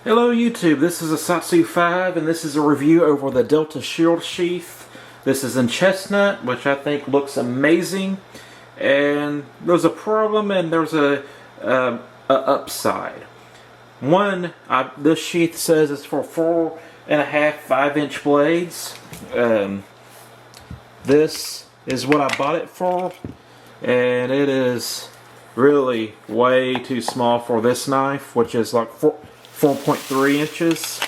Hello YouTube, this is a Satsu 5 and this is a review over the Delta Shield sheath. This is in chestnut, which I think looks amazing. And there's a problem and there's a upside. One, this sheath says it's for 4.5 5-inch blades. This is what I bought it for, and it is really way too small for this knife, which is like 4.3 inches.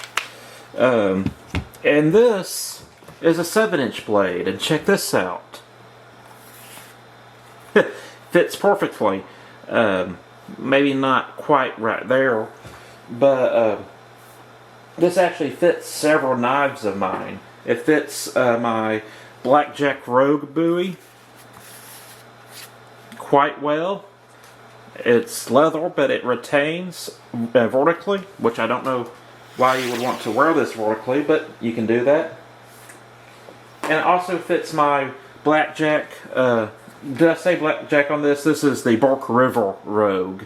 And this is a 7-inch blade, and check this out. Fits perfectly. Maybe not quite right there, but this actually fits several knives of mine. It fits my Blackjack Rogue buoy quite well. It's leather, but it retains vertically, which I don't know why you would want to wear this vertically, but you can do that. And it also fits my Blackjack, did I say Blackjack on this? This is the Bark River Rogue,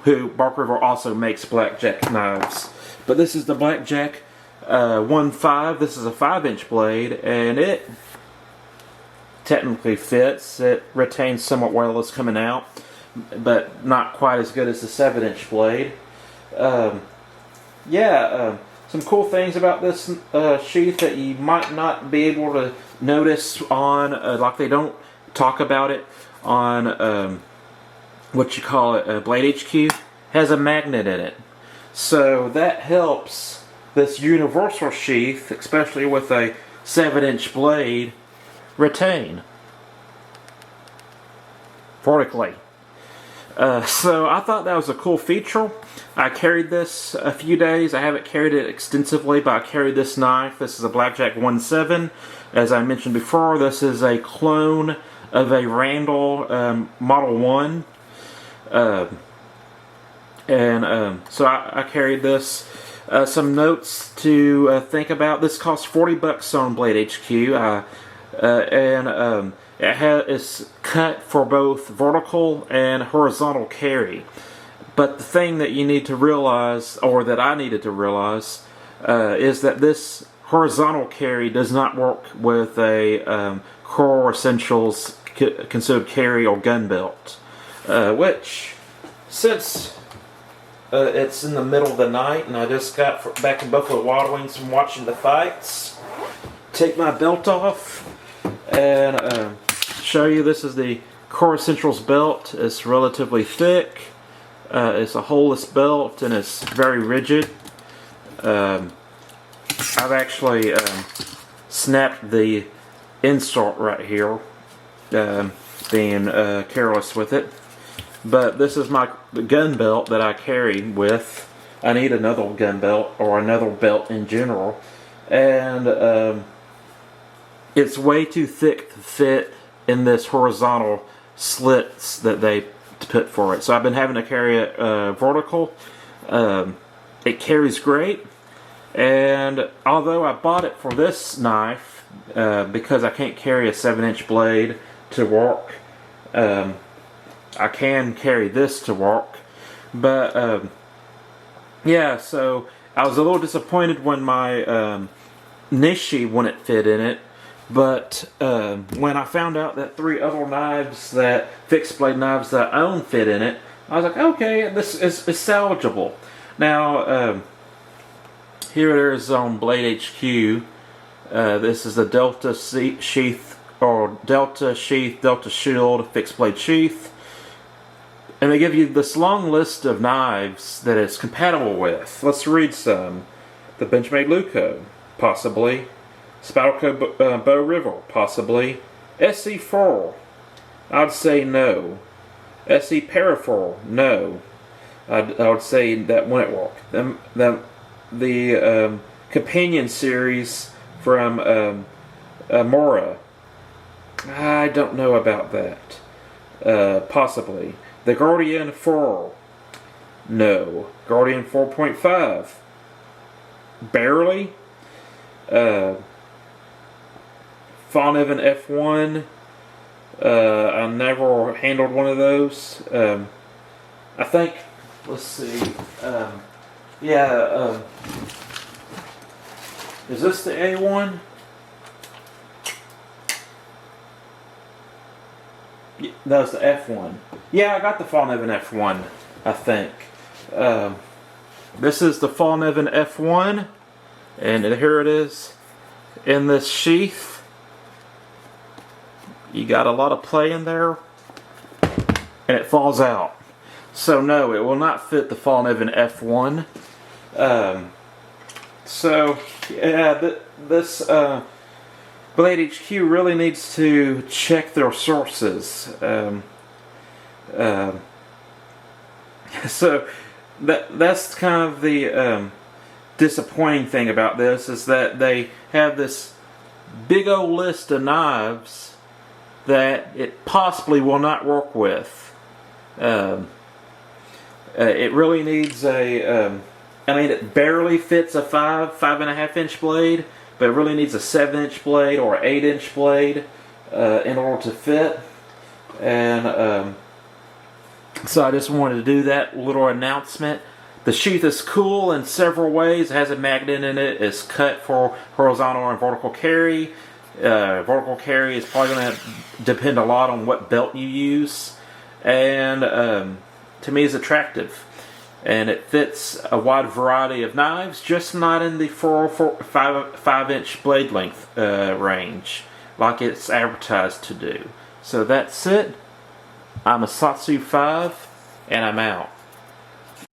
who Bark River also makes Blackjack knives. But this is the Blackjack 1.5. This is a 5-inch blade, and it technically fits. It retains somewhat well as coming out, but not quite as good as the 7-inch blade. Some cool things about this sheath that you might not be able to notice on, like they don't talk about it on, what you call it, Blade HQ, has a magnet in it. So that helps this universal sheath, especially with a 7-inch blade, retain vertically. So I thought that was a cool feature. I carried this a few days. I haven't carried it extensively, but I carried this knife. This is a Blackjack 1.7. As I mentioned before, this is a clone of a Randall Model 1. So I carried this. Some notes to think about. This costs $40 on Blade HQ. It's cut for both vertical and horizontal carry. But the thing that you need to realize, or that I needed to realize, is that this horizontal carry does not work with a Core Essentials concealed carry or gun belt. Which, since it's in the middle of the night and I just got back in Buffalo Wild Wings from watching the fights, take my belt off and show you. This is the Core Essentials belt. It's relatively thick. It's a holeless belt and it's very rigid. I've actually snapped the insert right here, being careless with it. But this is my gun belt that I carry with. I need another gun belt, or another belt in general. And it's way too thick to fit in this horizontal slits that they put for it. So I've been having to carry it vertical. It carries great. And although I bought it for this knife, because I can't carry a 7-inch blade to work, I can carry this to work. But yeah, so I was a little disappointed when my Nishi wouldn't fit in it. But when I found out that 3 other knives, that fixed blade knives that I own, fit in it, I was like, okay, this is salvageable. Now, here it is on Blade HQ. This is the Delta Sheath, or Delta Sheath, Delta Shield fixed blade sheath. And they give you this long list of knives that it's compatible with. Let's read some. The Benchmade Luco, possibly. Spalco Bow River, possibly. SC4, I'd say no. SC Parafor, no. I would say that wouldn't work. The companion series from Mora, I don't know about that. Possibly. The Guardian 4, no. Guardian 4.5, barely. Fawn-Evan F1, I never handled one of those. I think, let's see, Yeah, is this the A1? That's the F1. Yeah, I got the Fallnevin F1, I think. This is the Fallnevin F1, and here it is in this sheath. You got a lot of play in there, and it falls out. So no, it will not fit the Fallnevin F1. So yeah, this Blade HQ really needs to check their sources. So that's kind of the disappointing thing about this, is that they have this big old list of knives that it possibly will not work with. It really needs a I mean, it barely fits a 5.5 inch blade, but it really needs a 7-inch blade or an 8-inch blade in order to fit. And so I just wanted to do that little announcement. The sheath is cool in several ways. It has a magnet in it. It's cut for horizontal and vertical carry. Vertical carry is probably going to depend a lot on what belt you use. And to me, it's attractive. And it fits a wide variety of knives, just not in the 5-inch blade length range, like it's advertised to do. So that's it. I'm a Satsu 5, and I'm out.